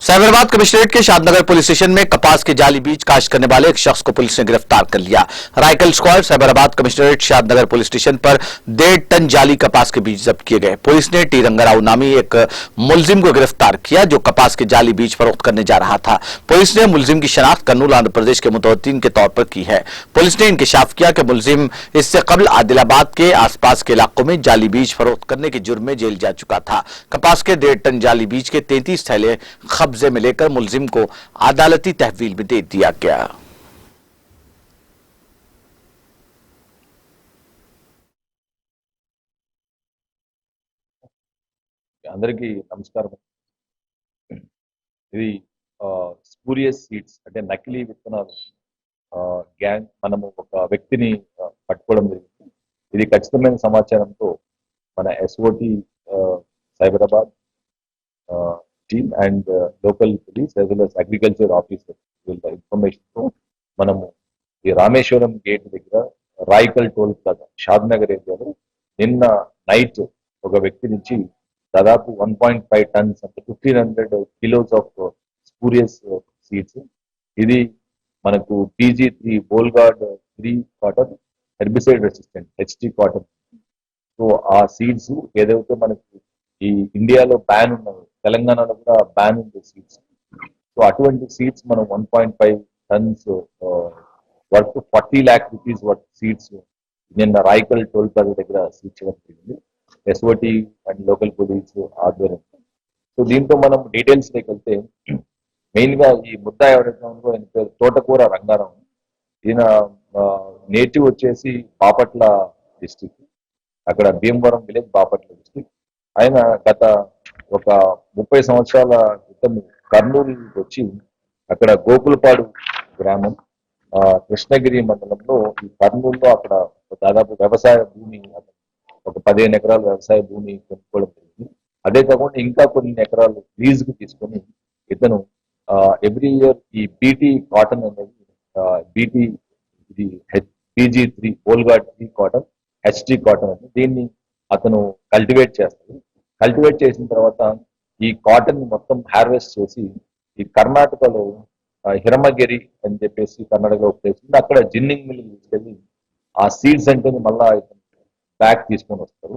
Cyberabad commissionerate के शाद नगर police station में कपास के जाली बीज काश्त करने वाले एक शख्स को पुलिस ने गिरफ्तार कर लिया। राइफल स्क्वाड साइबराबाद कमिश्नरेट शाद नगर पुलिस स्टेशन पर 1.5 टन जाली कपास के बीज जब्त किए गए। पुलिस ने टी रंगाराव नामी एक मुलजिम को गिरफ्तार किया जो कपास के जाली बीज फरोख्त करने जा रहा था। पुलिस ने मुलजिम की शनाख्त कर्नूल आंध्र प्रदेश के मुतवत्तिन के तौर पर की है। पुलिस ने इंकशाफ किया कि मुलजिम इससे कबल आदिलाबाद के आसपास के इलाकों में जाली बीज फरोख्त करने के जुर्म में जेल जा चुका था। कपास के 1.5 टन जाली बीज के 33 थैले कब्जे में लेकर मुलजिम को अदालती तहवील में दे दिया गया। అందరికీ నమస్కారం. ఇది స్పూరియస్ సీడ్స్ అంటే నకిలీ విత్తనాలు గ్యాంగ్ మనము ఒక వ్యక్తిని పట్టుకోవడం జరిగింది. ఇది ఖచ్చితమైన సమాచారంతో మన SOT Cyberabad team and local police as well as agriculture officer వీళ్ళ ఇన్ఫర్మేషన్తో మనము ఈ రామేశ్వరం గేట్ దగ్గర రాయికల్ టోల్ ప్లాజా షాద్ నగర్ ఏరియాలో నిన్న నైట్ ఒక వ్యక్తి నుంచి దాదాపు 1.5 టన్స్ అంటే 1500 కిలోస్ ఆఫ్ స్పూరియస్ సీడ్స్. ఇది మనకు TG3 Bollgard 3 cotton herbicide resistant HT cotton. So ఆ సీడ్స్ ఏదైతే మనకు ఈ ఇండియాలో బ్యాన్ ఉన్నది, తెలంగాణలో కూడా బ్యాన్ ఉంది సీడ్స్. సో అటువంటి సీడ్స్ మనం 1.5 tons worth 40 lakh rupees worth seeds నిన్న రాయికల్ టోల్ ప్లాజా దగ్గర సీజ్ చేయడం జరిగింది ఎస్ఓటి అండ్ లోకల్ పోలీస్ ఆధ్వర్యం. సో దీంతో మనం డీటెయిల్స్ వెళ్తే మెయిన్ గా ఈ ముద్దా ఎవరైతే ఉందో ఆయన పేరు తోటకూర రంగారావు. ఈయన నేటివ్ వచ్చేసి బాపట్ల డిస్టిక్, అక్కడ భీమవరం విలేజ్ బాపట్ల డిస్టిక్. ఆయన గత ఒక 30 సంవత్సరాల క్రితం కర్నూలు వచ్చి అక్కడ గోకులపాడు గ్రామం కృష్ణగిరి మండలంలో ఈ కర్నూలులో అక్కడ దాదాపు వ్యవసాయ భూమి ఒక 15 ఎకరాల వ్యవసాయ భూమి కొనుక్కోవడం జరిగింది. అదే కాకుండా ఇంకా కొన్ని ఎకరాలు లీజ్ కు తీసుకొని ఇతను ఎవ్రీ ఇయర్ ఈ బీటీ కాటన్ అనేది బీటీ ఇది TG3 Bollgard 3 cotton HT cotton అని దీన్ని అతను కల్టివేట్ చేస్తాడు. కల్టివేట్ చేసిన తర్వాత ఈ కాటన్ మొత్తం హార్వెస్ట్ చేసి ఈ కర్ణాటకలో హిరమగిరి అని చెప్పేసి కర్ణాటకలో ప్లేస్ ఉంది, అక్కడ జిన్నింగ్ మిల్ తీసుకెళ్ళి ఆ సీడ్స్ అంటే మళ్ళా బ్యాక్ తీసుకొని వస్తారు.